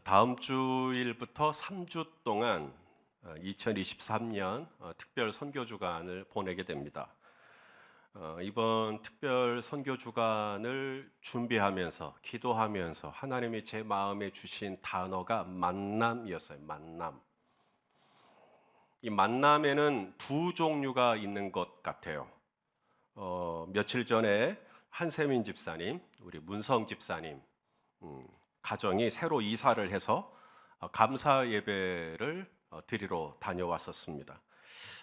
다음 주일부터 3주 동안 2023년 특별 선교 주간을 보내게 됩니다. 이번 특별 선교 주간을 준비하면서 기도하면서 하나님이 제 마음에 주신 단어가 만남이었어요. 만남. 이 만남에는 두 종류가 있는 것 같아요. 며칠 전에 한세민 집사님, 우리 문성 집사님 가정이 새로 이사를 해서 감사 예배를 드리러 다녀왔었습니다.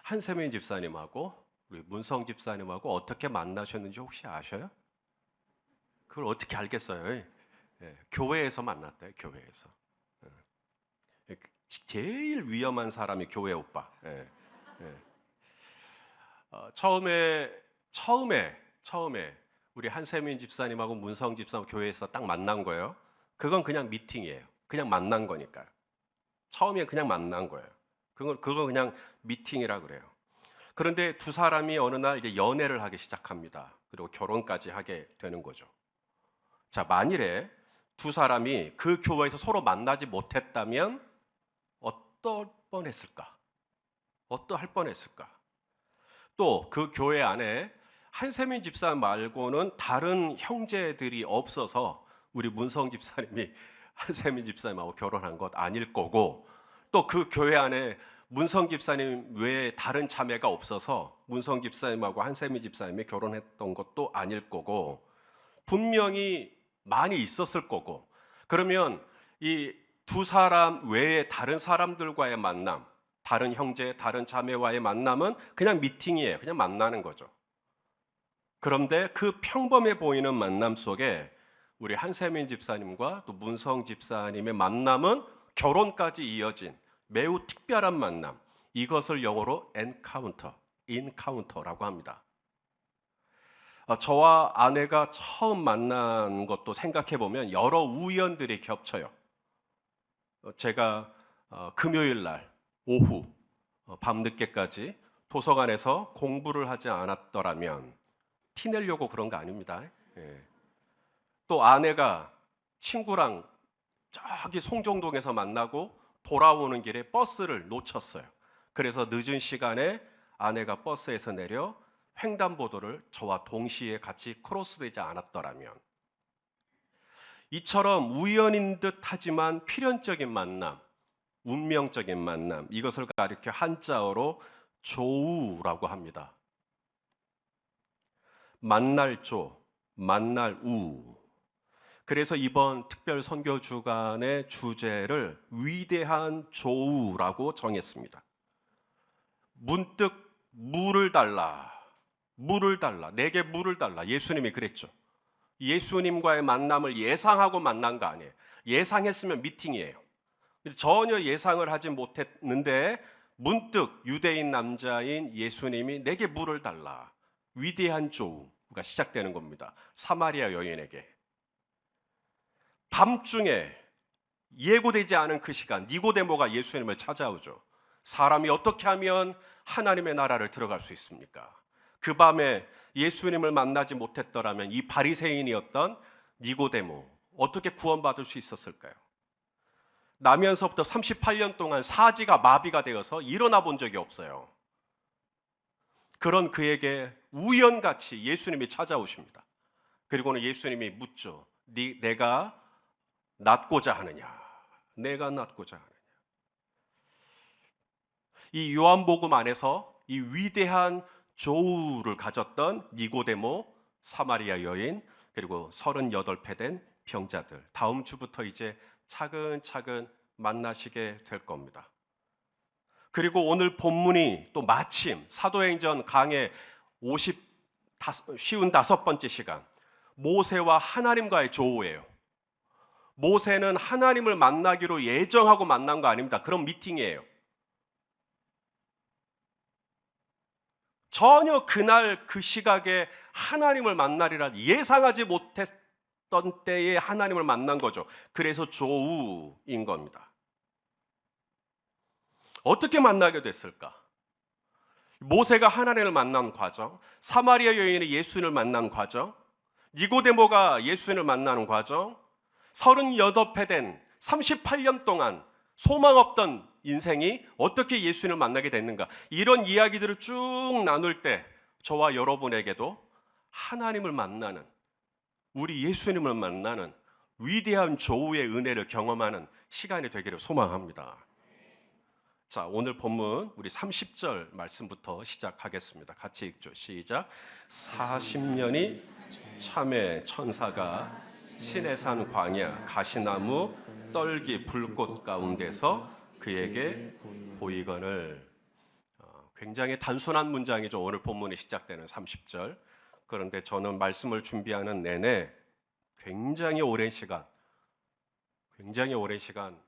한세민 집사님하고 우리 문성 집사님하고 어떻게 만나셨는지 혹시 아셔요? 그걸 어떻게 알겠어요? 교회에서 만났대요. 교회에서. 제일 위험한 사람이 교회 오빠. 처음에 우리 한세민 집사님하고 문성 집사님 교회에서 딱 만난 거예요. 그건 그냥 미팅이에요. 그냥 만난 거니까요. 처음에 그냥 만난 거예요. 그건 그냥 미팅이라 그래요. 그런데 두 사람이 어느 날 이제 연애를 하기 시작합니다. 그리고 결혼까지 하게 되는 거죠. 자, 만일에 두 사람이 그 교회에서 서로 만나지 못했다면 어떨 뻔했을까? 어떠할 뻔했을까? 또 그 교회 안에 한세민 집사 말고는 다른 형제들이 없어서 우리 문성 집사님이 한세민 집사님하고 결혼한 것 아닐 거고, 또 그 교회 안에 문성 집사님 외에 다른 자매가 없어서 문성 집사님하고 한세민 집사님이 결혼했던 것도 아닐 거고, 분명히 많이 있었을 거고, 그러면 이 두 사람 외에 다른 사람들과의 만남, 다른 형제, 다른 자매와의 만남은 그냥 미팅이에요. 그냥 만나는 거죠. 그런데 그 평범해 보이는 만남 속에 우리 한세민 집사님과 또 문성 집사님의 만남은 결혼까지 이어진 매우 특별한 만남, 이것을 영어로 인카운터라고 합니다. 저와 아내가 처음 만난 것도 생각해 보면 여러 우연들이 겹쳐요. 제가 금요일 날 오후 밤늦게까지 도서관에서 공부를 하지 않았더라면, 티내려고 그런 거 아닙니다. 또 아내가 친구랑 저기 송정동에서 만나고 돌아오는 길에 버스를 놓쳤어요. 그래서 늦은 시간에 아내가 버스에서 내려 횡단보도를 저와 동시에 같이 크로스되지 않았더라면, 이처럼 우연인 듯 하지만 필연적인 만남, 운명적인 만남, 이것을 가리켜 한자어로 조우라고 합니다. 만날 조, 만날 우. 그래서 이번 특별 선교 주간의 주제를 위대한 조우라고 정했습니다. 문득 물을 달라, 내게 물을 달라. 예수님이 그랬죠. 예수님과의 만남을 예상하고 만난 거 아니에요. 예상했으면 미팅이에요. 전혀 예상을 하지 못했는데 문득 유대인 남자인 예수님이 내게 물을 달라. 위대한 조우가 시작되는 겁니다. 사마리아 여인에게. 밤중에 예고되지 않은 그 시간, 니고데모가 예수님을 찾아오죠. 사람이 어떻게 하면 하나님의 나라를 들어갈 수 있습니까? 그 밤에 예수님을 만나지 못했더라면 이 바리새인이었던 니고데모 어떻게 구원받을 수 있었을까요? 나면서부터 38년 동안 사지가 마비가 되어서 일어나 본 적이 없어요. 그런 그에게 우연같이 예수님이 찾아오십니다. 그리고는 예수님이 묻죠. 내가 낫고자 하느냐? 내가 낫고자 하느냐? 이 요한복음 안에서 이 위대한 조우를 가졌던 니고데모, 사마리아 여인, 그리고 38배 된 병자들, 다음 주부터 이제 차근차근 만나시게 될 겁니다. 그리고 오늘 본문이 또 마침 사도행전 강의 55번째 시간, 모세와 하나님과의 조우예요. 모세는 하나님을 만나기로 예정하고 만난 거 아닙니다. 그런 미팅이에요. 전혀 그날 그 시각에 하나님을 만나리라 예상하지 못했던 때에 하나님을 만난 거죠. 그래서 조우인 겁니다. 어떻게 만나게 됐을까? 모세가 하나님을 만난 과정, 사마리아 여인이 예수님을 만난 과정, 니고데모가 예수님을 만나는 과정, 38배 된 38년 동안 소망 없던 인생이 어떻게 예수님을 만나게 됐는가, 이런 이야기들을 쭉 나눌 때 저와 여러분에게도 하나님을 만나는, 우리 예수님을 만나는 위대한 조우의 은혜를 경험하는 시간이 되기를 소망합니다. 자, 오늘 본문 우리 30절 말씀부터 시작하겠습니다. 같이 읽죠. 시작. 40년이 참외 천사가 시내산 광야 가시나무 떨기 불꽃 가운데서 그에게 보이거늘. 굉장히 단순한 문장이죠. 오늘 본문이 시작되는 30절. 그런데 저는 말씀을 준비하는 내내 굉장히 오랜 시간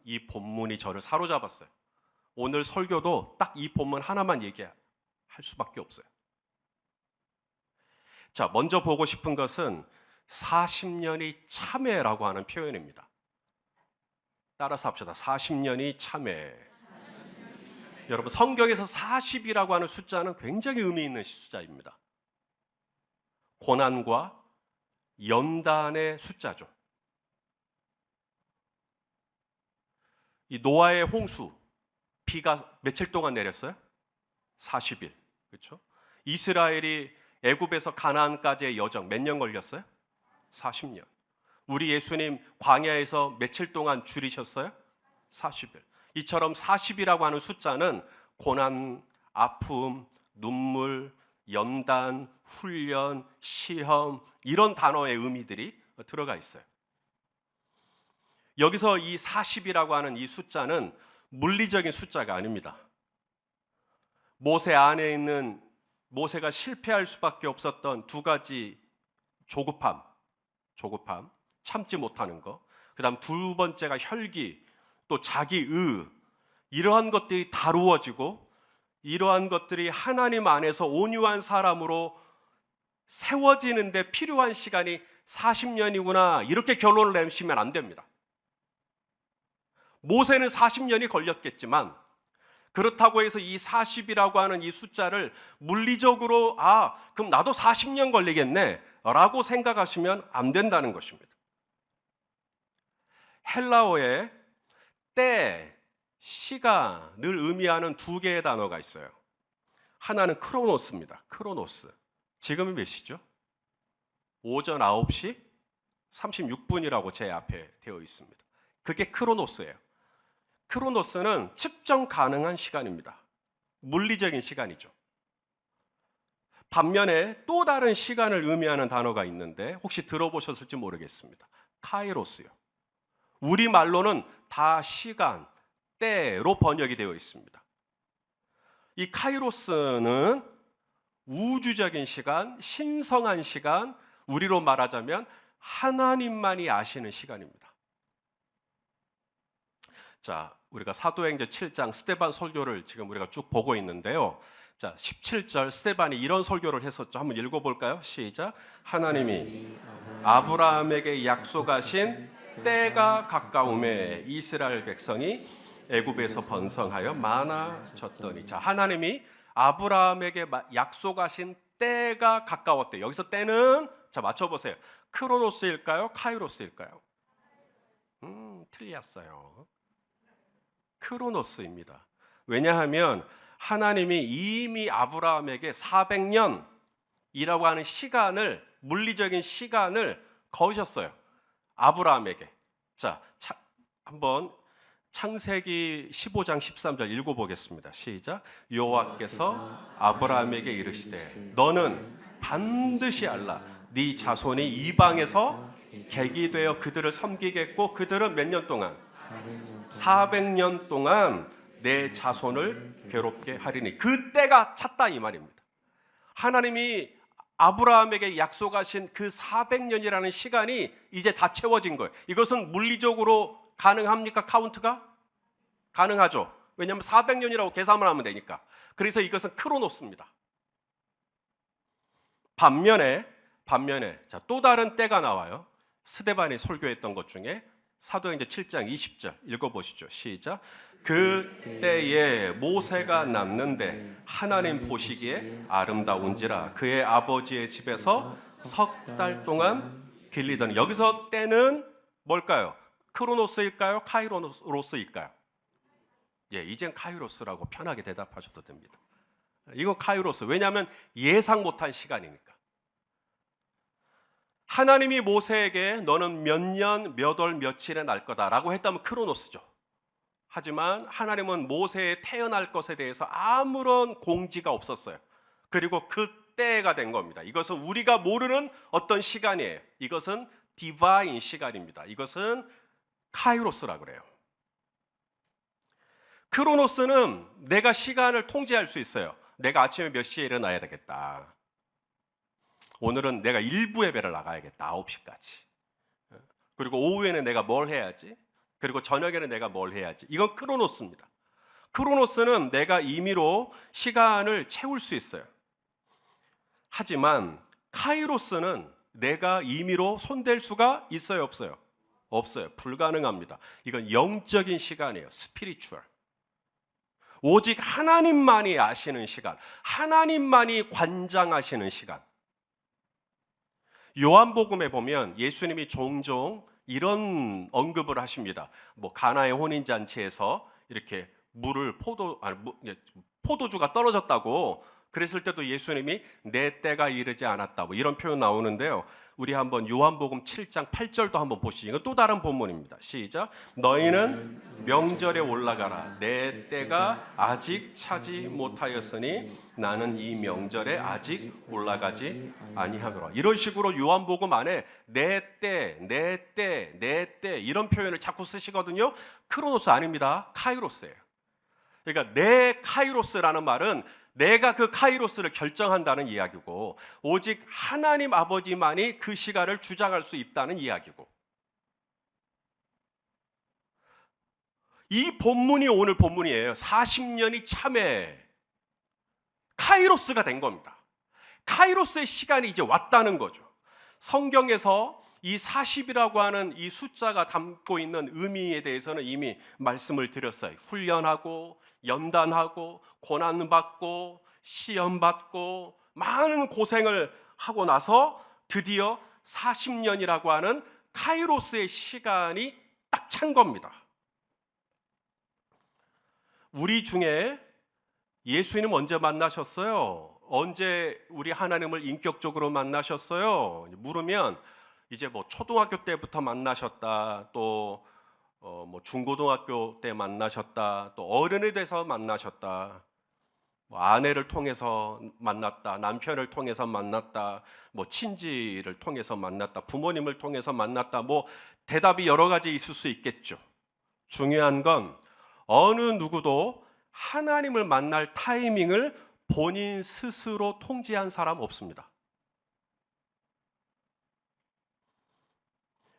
이 본문이 저를 사로잡았어요. 오늘 설교도 딱 이 본문 하나만 얘기할 수밖에 없어요. 자, 먼저 보고 싶은 것은 40년이 참회라고 하는 표현입니다. 따라서 합시다. 40년이 참회. 여러분, 성경에서 40이라고 하는 숫자는 굉장히 의미 있는 숫자입니다. 고난과 연단의 숫자죠. 이 노아의 홍수, 비가 며칠 동안 내렸어요? 40일. 그렇죠? 이스라엘이 애굽에서 가나안까지의 여정 몇 년 걸렸어요? 40년. 우리 예수님 광야에서 며칠 동안 줄이셨어요? 40일. 이처럼 40이라고 하는 숫자는 고난, 아픔, 눈물, 연단, 훈련, 시험, 이런 단어의 의미들이 들어가 있어요. 여기서 이 40이라고 하는 이 숫자는 물리적인 숫자가 아닙니다. 모세 안에 있는, 모세가 실패할 수밖에 없었던 두 가지 조급함, 참지 못하는 거. 그 다음 두 번째가 혈기, 또 자기의, 이러한 것들이 다루어지고 이러한 것들이 하나님 안에서 온유한 사람으로 세워지는데 필요한 시간이 40년이구나, 이렇게 결론을 내시면 안 됩니다. 모세는 40년이 걸렸겠지만 그렇다고 해서 이 40이라고 하는 이 숫자를 물리적으로 그럼 나도 40년 걸리겠네 라고 생각하시면 안 된다는 것입니다. 헬라어에 때, 시간을 의미하는 두 개의 단어가 있어요. 하나는 크로노스입니다. 크로노스. 지금이 몇 시죠? 오전 9시 36분이라고 제 앞에 되어 있습니다. 그게 크로노스예요. 크로노스는 측정 가능한 시간입니다. 물리적인 시간이죠. 반면에 또 다른 시간을 의미하는 단어가 있는데 혹시 들어보셨을지 모르겠습니다. 카이로스요. 우리말로는 다 시간, 때로 번역이 되어 있습니다. 이 카이로스는 우주적인 시간, 신성한 시간, 우리로 말하자면 하나님만이 아시는 시간입니다. 자, 우리가 사도행전 7장 스데반 설교를 지금 우리가 쭉 보고 있는데요. 자, 17절 스데반이 이런 설교를 했었죠. 한번 읽어볼까요? 시작. 하나님이 아브라함에게 약속하신 때가 가까움에 이스라엘 백성이 애굽에서 번성하여 많아졌더니. 자, 하나님이 아브라함에게 약속하신 때가 가까웠대요. 여기서 때는, 자, 맞춰보세요. 크로노스일까요? 카이로스일까요? 틀렸어요. 크로노스입니다. 왜냐하면 하나님이 이미 아브라함에게 400년이라고 하는 시간을, 물리적인 시간을 거으셨어요. 아브라함에게. 자, 한번 창세기 15장 13절 읽어보겠습니다. 시작. 여호와께서 아브라함에게 이르시되 너는 반드시 알라. 네 자손이 이방에서 객이 되어 그들을 섬기겠고 그들은 몇 년 동안? 400년 동안 내 자손을 괴롭게 하리니. 그 때가 찼다 이 말입니다. 하나님이 아브라함에게 약속하신 그 400년이라는 시간이 이제 다 채워진 거예요. 이것은 물리적으로 가능합니까? 카운트가? 가능하죠. 왜냐하면 400년이라고 계산을 하면 되니까. 그래서 이것은 크로노스입니다. 반면에 자, 또 다른 때가 나와요. 스데반이 설교했던 것 중에 사도행전 7장 20절 읽어보시죠. 시작. 그 때에 모세가 남는데 하나님 보시기에 아름다운지라 그의 아버지의 집에서 석 달 동안 길리더니. 여기서 때는 뭘까요? 크로노스일까요? 카이로스일까요? 예, 이젠 카이로스라고 편하게 대답하셔도 됩니다. 이건 카이로스. 왜냐하면 예상 못한 시간이니까. 하나님이 모세에게 너는 몇 년, 몇 월, 며칠에 날 거다라고 했다면 크로노스죠. 하지만 하나님은 모세의 태어날 것에 대해서 아무런 공지가 없었어요. 그리고 그때가 된 겁니다. 이것은 우리가 모르는 어떤 시간이에요. 이것은 디바인 시간입니다. 이것은 카이로스라고 그래요. 크로노스는 내가 시간을 통제할 수 있어요. 내가 아침에 몇 시에 일어나야 되겠다. 오늘은 내가 일부 예배를 나가야겠다. 9시까지. 그리고 오후에는 내가 뭘 해야지? 그리고 저녁에는 내가 뭘 해야지? 이건 크로노스입니다. 크로노스는 내가 임의로 시간을 채울 수 있어요. 하지만 카이로스는 내가 임의로 손댈 수가 있어요, 없어요? 없어요. 불가능합니다. 이건 영적인 시간이에요. 스피리추얼. 오직 하나님만이 아시는 시간, 하나님만이 관장하시는 시간. 요한복음에 보면 예수님이 종종 이런 언급을 하십니다. 가나의 혼인잔치에서 이렇게 포도주가 떨어졌다고 그랬을 때도 예수님이 내 때가 이르지 않았다 이런 표현 나오는데요. 우리 한번 요한복음 7장 8절도 한번 보시죠. 이건 또 다른 본문입니다. 시작. 너희는 명절에 올라가라. 내 때가 아직 차지 못하였으니 나는 이 명절에 아직 올라가지 아니하노라. 이런 식으로 요한복음 안에 내 때, 내 때, 내 때 이런 표현을 자꾸 쓰시거든요. 크로노스 아닙니다. 카이로스예요. 그러니까 내 카이로스라는 말은 내가 그 카이로스를 결정한다는 이야기고 오직 하나님 아버지만이 그 시간을 주장할 수 있다는 이야기고, 이 본문이 오늘 본문이에요. 40년이 참에 카이로스가 된 겁니다. 카이로스의 시간이 이제 왔다는 거죠. 성경에서 이 40이라고 하는 이 숫자가 담고 있는 의미에 대해서는 이미 말씀을 드렸어요. 훈련하고 연단하고 고난받고 시험받고 많은 고생을 하고 나서 드디어 40년이라고 하는 카이로스의 시간이 딱 찬 겁니다. 우리 중에 예수님 언제 만나셨어요? 언제 우리 하나님을 인격적으로 만나셨어요? 물으면 이제 초등학교 때부터 만나셨다, 또 중고등학교 때 만나셨다, 또 어른이 돼서 만나셨다, 아내를 통해서 만났다, 남편을 통해서 만났다, 친지를 통해서 만났다, 부모님을 통해서 만났다, 대답이 여러 가지 있을 수 있겠죠. 중요한 건 어느 누구도 하나님을 만날 타이밍을 본인 스스로 통제한 사람 없습니다.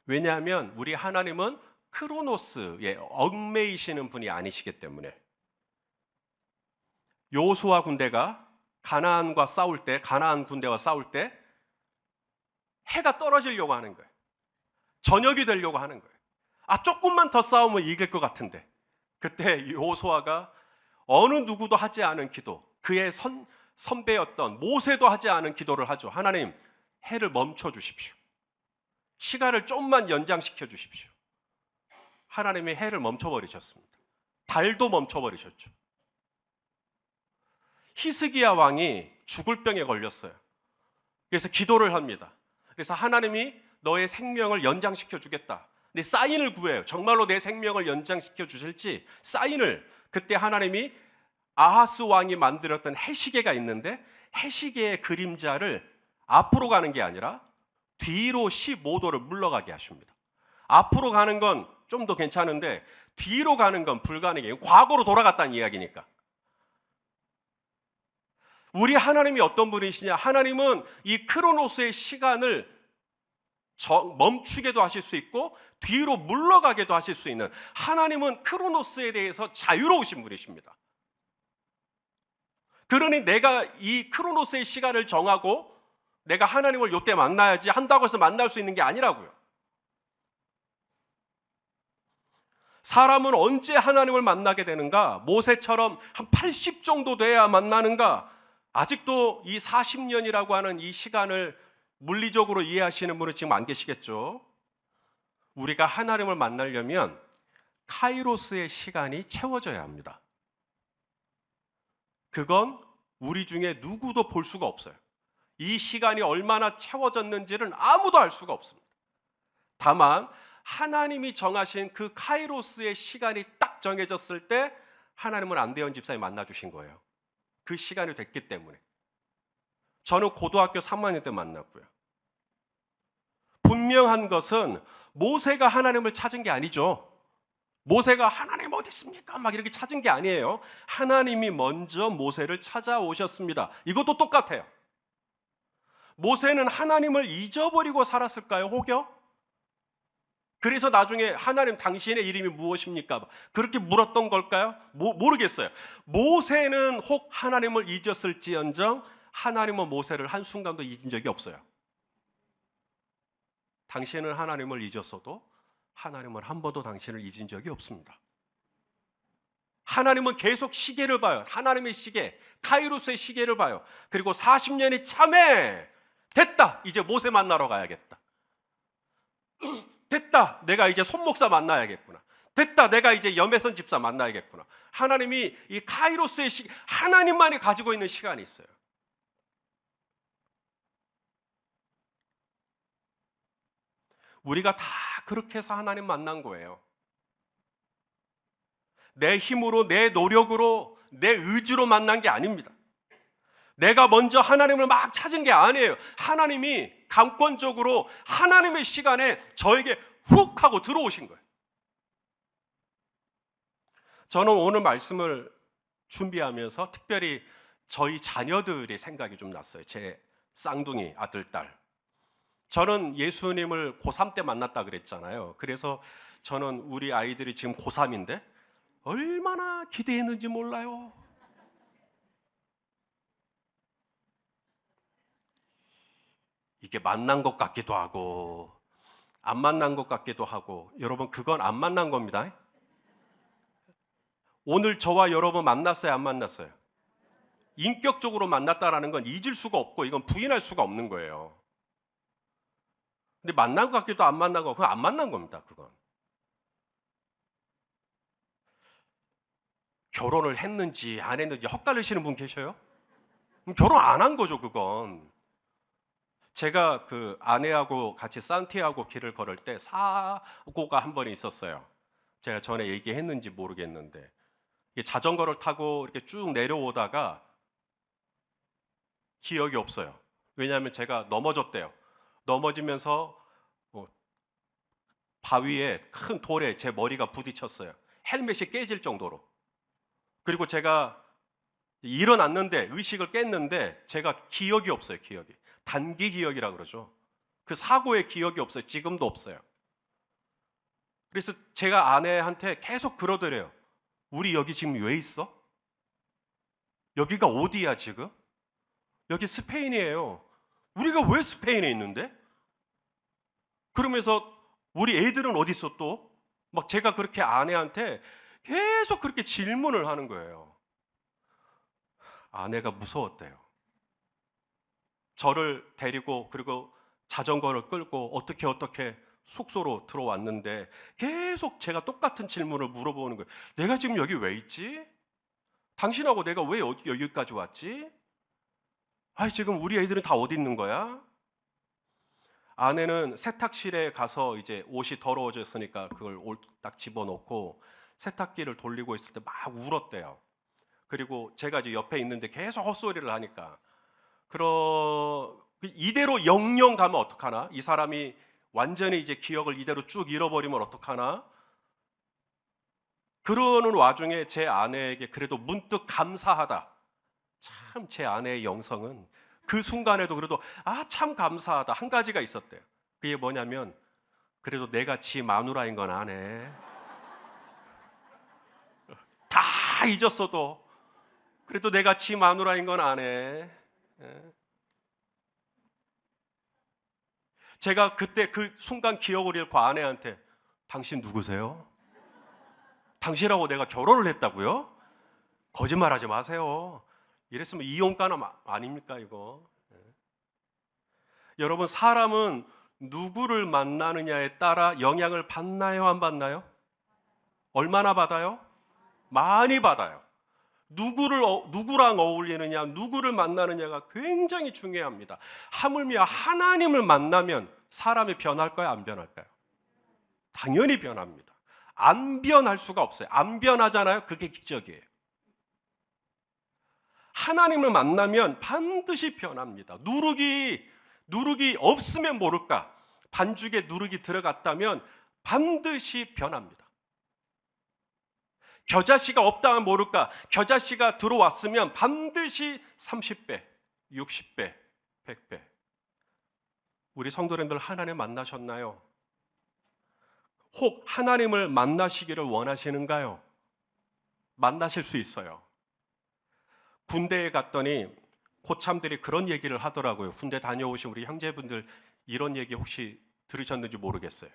왜냐하면 우리 하나님은 크로노스에 얽매이시는 분이 아니시기 때문에. 여호수아 군대가 가나안 군대와 싸울 때 해가 떨어지려고 하는 거예요. 저녁이 되려고 하는 거예요. 조금만 더 싸우면 이길 것 같은데, 그때 여호수아가 어느 누구도 하지 않은 기도, 그의 선배였던 모세도 하지 않은 기도를 하죠. 하나님, 해를 멈춰 주십시오. 시간을 좀만 연장시켜 주십시오. 하나님이 해를 멈춰버리셨습니다. 달도 멈춰버리셨죠. 히스기야 왕이 죽을 병에 걸렸어요. 그래서 기도를 합니다. 그래서 하나님이 너의 생명을 연장시켜 주겠다. 근데 사인을 구해요. 정말로 내 생명을 연장시켜 주실지 사인을. 그때 하나님이 아하스 왕이 만들었던 해시계가 있는데 해시계의 그림자를 앞으로 가는 게 아니라 뒤로 15도를 물러가게 하십니다. 앞으로 가는 건 좀 더 괜찮은데 뒤로 가는 건 불가능해요. 과거로 돌아갔다는 이야기니까. 우리 하나님이 어떤 분이시냐? 하나님은 이 크로노스의 시간을 멈추게도 하실 수 있고 뒤로 물러가게도 하실 수 있는, 하나님은 크로노스에 대해서 자유로우신 분이십니다. 그러니 내가 이 크로노스의 시간을 정하고 내가 하나님을 이때 만나야지 한다고 해서 만날 수 있는 게 아니라고요. 사람은 언제 하나님을 만나게 되는가? 모세처럼 한 80 정도 돼야 만나는가? 아직도 이 40년이라고 하는 이 시간을 물리적으로 이해하시는 분은 지금 안 계시겠죠. 우리가 하나님을 만나려면 카이로스의 시간이 채워져야 합니다. 그건 우리 중에 누구도 볼 수가 없어요. 이 시간이 얼마나 채워졌는지는 아무도 알 수가 없습니다. 다만 하나님이 정하신 그 카이로스의 시간이 딱 정해졌을 때 하나님은 안대현 집사님 만나주신 거예요. 그 시간이 됐기 때문에. 저는 고등학교 3학년 때 만났고요. 분명한 것은 모세가 하나님을 찾은 게 아니죠. 모세가 하나님 어디 있습니까? 막 이렇게 찾은 게 아니에요. 하나님이 먼저 모세를 찾아오셨습니다. 이것도 똑같아요. 모세는 하나님을 잊어버리고 살았을까요? 혹여? 그래서 나중에 하나님 당신의 이름이 무엇입니까? 그렇게 물었던 걸까요? 모르겠어요. 모세는 혹 하나님을 잊었을지언정 하나님은 모세를 한순간도 잊은 적이 없어요. 당신은 하나님을 잊었어도 하나님은 한 번도 당신을 잊은 적이 없습니다. 하나님은 계속 시계를 봐요. 하나님의 시계, 카이로스의 시계를 봐요. 그리고 40년이 참에 됐다. 이제 모세 만나러 가야겠다. 됐다. 내가 이제 손목사 만나야겠구나. 됐다. 내가 이제 염혜선 집사 만나야겠구나. 하나님이 이 카이로스의 시계, 하나님만이 가지고 있는 시간이 있어요. 우리가 다 그렇게 해서 하나님 만난 거예요. 내 힘으로, 내 노력으로, 내 의지로 만난 게 아닙니다. 내가 먼저 하나님을 막 찾은 게 아니에요. 하나님이 강권적으로 하나님의 시간에 저에게 훅 하고 들어오신 거예요. 저는 오늘 말씀을 준비하면서 특별히 저희 자녀들의 생각이 좀 났어요. 제 쌍둥이 아들, 딸. 저는 예수님을 고3 때 만났다 그랬잖아요. 그래서 저는 우리 아이들이 지금 고3인데 얼마나 기대했는지 몰라요. 이게 만난 것 같기도 하고 안 만난 것 같기도 하고, 여러분 그건 안 만난 겁니다. 오늘 저와 여러분 만났어요, 안 만났어요? 인격적으로 만났다라는 건 잊을 수가 없고 이건 부인할 수가 없는 거예요. 근데 만난 것 같기도 안 만난 거, 그건 안 만난 겁니다. 그건 결혼을 했는지 안 했는지 헛갈리시는 분 계셔요? 그럼 결혼 안 한 거죠. 그건 제가 그 아내하고 같이 산티아고 길을 걸을 때 사고가 한 번 있었어요. 제가 전에 얘기했는지 모르겠는데 자전거를 타고 이렇게 쭉 내려오다가 기억이 없어요. 왜냐하면 제가 넘어졌대요. 넘어지면서 바위에 큰 돌에 제 머리가 부딪혔어요. 헬멧이 깨질 정도로. 그리고 제가 일어났는데 의식을 깼는데 제가 기억이 없어요. 기억이 단기 기억이라고 그러죠. 그 사고의 기억이 없어요. 지금도 없어요. 그래서 제가 아내한테 계속 그러더래요. 우리 여기 지금 왜 있어? 여기가 어디야 지금? 여기 스페인이에요. 우리가 왜 스페인에 있는데? 그러면서 우리 애들은 어디 있어 또? 막 제가 그렇게 아내한테 계속 그렇게 질문을 하는 거예요. 아내가 무서웠대요. 저를 데리고 그리고 자전거를 끌고 어떻게 숙소로 들어왔는데 계속 제가 똑같은 질문을 물어보는 거예요. 내가 지금 여기 왜 있지? 당신하고 내가 왜 여기까지 왔지? 지금 우리 애들은 다 어디 있는 거야? 아내는 세탁실에 가서 이제 옷이 더러워졌으니까 그걸 딱 집어넣고 세탁기를 돌리고 있을 때 막 울었대요. 그리고 제가 이제 옆에 있는데 계속 헛소리를 하니까 이대로 영영 가면 어떡하나? 이 사람이 완전히 이제 기억을 이대로 쭉 잃어버리면 어떡하나? 그러는 와중에 제 아내에게 그래도 문득 감사하다. 참 제 아내의 영성은 그 순간에도 그래도 참 감사하다 한 가지가 있었대요. 그게 뭐냐면 그래도 내가 지 마누라인 건 아네. 다 잊었어도 그래도 내가 지 마누라인 건 아네. 제가 그때 그 순간 기억을 잃고 아내한테 당신 누구세요? 당신하고 내가 결혼을 했다고요? 거짓말하지 마세요. 이랬으면 이혼가나 아닙니까 이거? 여러분 사람은 누구를 만나느냐에 따라 영향을 받나요, 안 받나요? 얼마나 받아요? 많이 받아요. 누구랑 어울리느냐, 누구를 만나느냐가 굉장히 중요합니다. 하물며 하나님을 만나면 사람이 변할까요, 안 변할까요? 당연히 변합니다. 안 변할 수가 없어요. 안 변하잖아요. 그게 기적이에요. 하나님을 만나면 반드시 변합니다. 누룩이 없으면 모를까, 반죽에 누룩이 들어갔다면 반드시 변합니다. 겨자씨가 없다면 모를까, 겨자씨가 들어왔으면 반드시 30배, 60배, 100배. 우리 성도님들 하나님 만나셨나요? 혹 하나님을 만나시기를 원하시는가요? 만나실 수 있어요. 군대에 갔더니 고참들이 그런 얘기를 하더라고요. 군대 다녀오신 우리 형제분들 이런 얘기 혹시 들으셨는지 모르겠어요.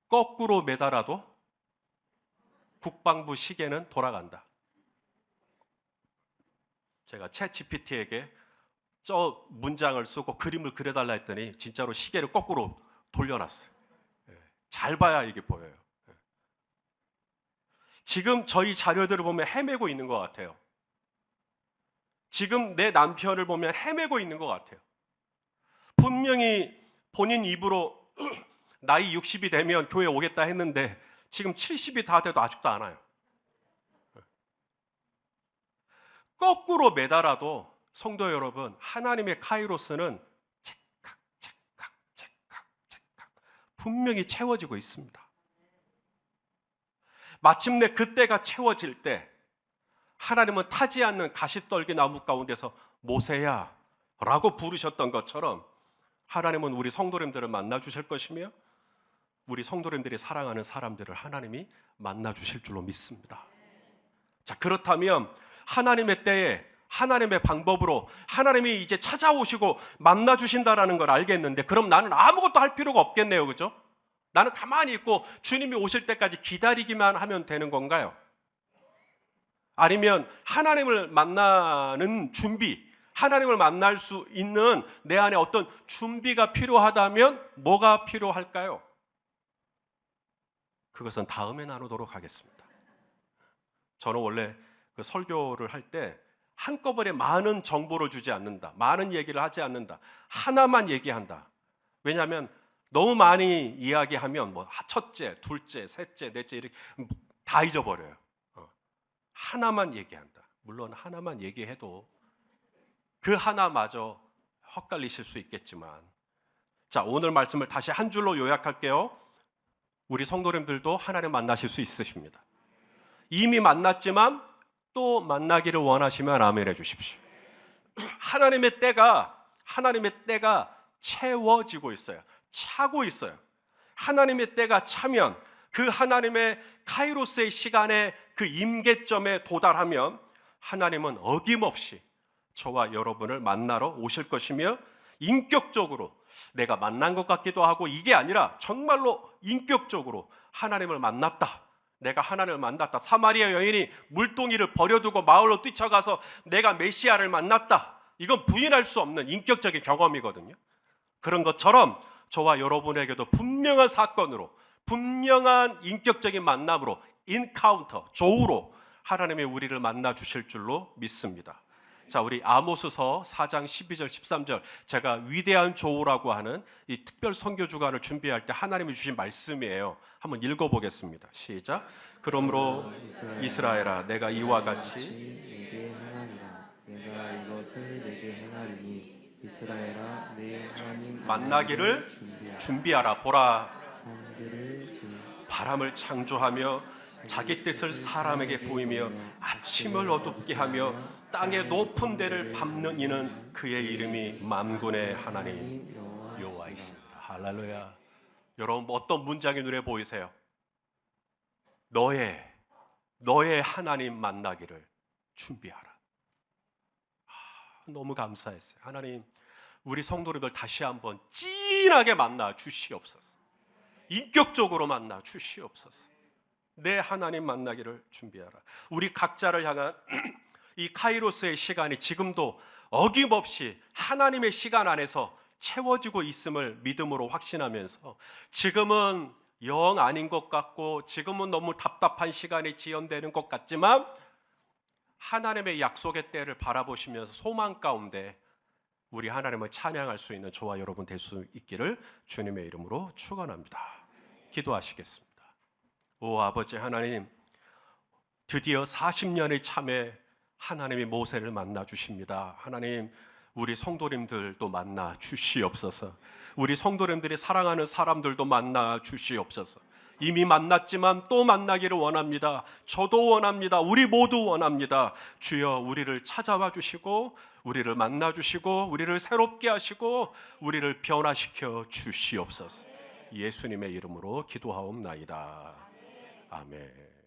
거꾸로 매달아도 국방부 시계는 돌아간다. 제가 챗 GPT에게 저 문장을 쓰고 그림을 그려달라 했더니 진짜로 시계를 거꾸로 돌려놨어요. 잘 봐야 이게 보여요. 지금 저희 자료들을 보면 헤매고 있는 것 같아요. 지금 내 남편을 보면 헤매고 있는 것 같아요. 분명히 본인 입으로 나이 60이 되면 교회 오겠다 했는데 지금 70이 다 돼도 아직도 안 와요. 거꾸로 매달아도 성도 여러분, 하나님의 카이로스는 찰칵 분명히 채워지고 있습니다. 마침내 그때가 채워질 때 하나님은 타지 않는 가시떨기 나무 가운데서 모세야 라고 부르셨던 것처럼 하나님은 우리 성도님들을 만나 주실 것이며 우리 성도님들이 사랑하는 사람들을 하나님이 만나 주실 줄로 믿습니다. 자, 그렇다면 하나님의 때에 하나님의 방법으로 하나님이 이제 찾아오시고 만나 주신다라는 걸 알겠는데, 그럼 나는 아무것도 할 필요가 없겠네요. 그죠? 나는 가만히 있고 주님이 오실 때까지 기다리기만 하면 되는 건가요? 아니면 하나님을 만나는 준비, 하나님을 만날 수 있는 내 안에 어떤 준비가 필요하다면 뭐가 필요할까요? 그것은 다음에 나누도록 하겠습니다. 저는 원래 그 설교를 할 때 한꺼번에 많은 정보를 주지 않는다, 많은 얘기를 하지 않는다, 하나만 얘기한다. 왜냐하면 너무 많이 이야기하면 뭐 첫째, 둘째, 셋째, 넷째 이렇게 다 잊어버려요. 하나만 얘기한다. 물론 하나만 얘기해도 그 하나마저 헛갈리실 수 있겠지만, 자, 오늘 말씀을 다시 한 줄로 요약할게요. 우리 성도님들도 하나님 만나실 수 있으십니다. 이미 만났지만 또 만나기를 원하시면 아멘 해주십시오. 하나님의 때가 채워지고 있어요. 차고 있어요. 하나님의 때가 차면, 그 하나님의 카이로스의 시간에 그 임계점에 도달하면 하나님은 어김없이 저와 여러분을 만나러 오실 것이며, 인격적으로 내가 만난 것 같기도 하고 이게 아니라 정말로 인격적으로 하나님을 만났다, 내가 하나님을 만났다. 사마리아 여인이 물동이를 버려두고 마을로 뛰쳐가서 내가 메시아를 만났다, 이건 부인할 수 없는 인격적인 경험이거든요. 그런 것처럼 저와 여러분에게도 분명한 사건으로, 분명한 인격적인 만남으로, 인카운터, 조우로 하나님의 우리를 만나 주실 줄로 믿습니다. 자, 우리 아모스서 4장 12절 13절, 제가 위대한 조우라고 하는 이 특별 선교 주간을 준비할 때 하나님이 주신 말씀이에요. 한번 읽어보겠습니다. 시작. 그러므로 이스라엘아, 내가 이와 같이 내게 행하리라. 내가 이것을 내게 행하리니 이스라엘아, 내 하나님 만나기를 준비하라. 보라, 산들을 바람을 창조하며 자기 뜻을 사람에게 보이며 아침을 어둡게 하며 땅의 높은 데를 밟는 이는 그의 이름이 만군의 하나님 여호와이시니라. 할렐루야. 여러분, 어떤 문장이 눈에 보이세요? 너의 하나님 만나기를 준비하라. 너무 감사했어요. 하나님, 우리 성도님들 다시 한번 진하게 만나 주시옵소서. 인격적으로 만나 주시옵소서. 내 하나님 만나기를 준비하라. 우리 각자를 향한 이 카이로스의 시간이 지금도 어김없이 하나님의 시간 안에서 채워지고 있음을 믿음으로 확신하면서 지금은 영 아닌 것 같고 지금은 너무 답답한 시간이 지연되는 것 같지만 하나님의 약속의 때를 바라보시면서 소망 가운데 우리 하나님을 찬양할 수 있는 저와 여러분 될 수 있기를 주님의 이름으로 축원합니다. 기도하시겠습니다. 오 아버지 하나님, 드디어 40년의 참에 하나님이 모세를 만나 주십니다. 하나님, 우리 성도님들도 만나 주시옵소서. 우리 성도님들이 사랑하는 사람들도 만나 주시옵소서. 이미 만났지만 또 만나기를 원합니다. 저도 원합니다. 우리 모두 원합니다. 주여, 우리를 찾아와 주시고 우리를 만나 주시고 우리를 새롭게 하시고 우리를 변화시켜 주시옵소서. 예수님의 이름으로 기도하옵나이다. 아멘.